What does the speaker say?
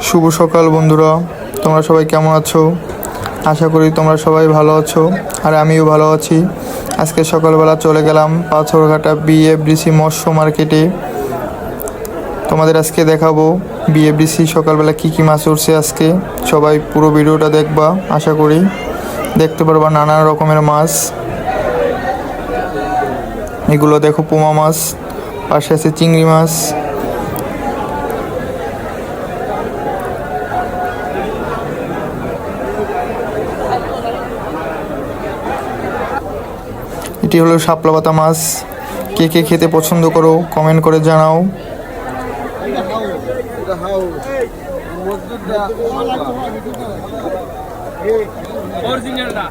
শুভ সকাল বন্ধুরা, তোমরা সবাই কেমন আছো? আশা করি তোমরা সবাই ভালো আছো, আর আমিও ভালো আছি। আজকে সকালবেলা চলে গেলাম পাথরঘাটা বিএফডিসি মৎস্য মার্কেটে। তোমাদের আজকে দেখাবো বিএফডিসি সকালবেলা কি কি মাছ উঠছে আজকে। সবাই পুরো ভিডিওটা দেখবা, আশা করি দেখতে পারবা নানা রকমের মাছ। এগুলো দেখো পোমা মাছ, পাশে আছে চিংড়ি মাছ। এটি হলো শাপলা পাতা মাছ। কে কে খেতে পছন্দ করো কমেন্ট করে জানাও। অরিজিনালটা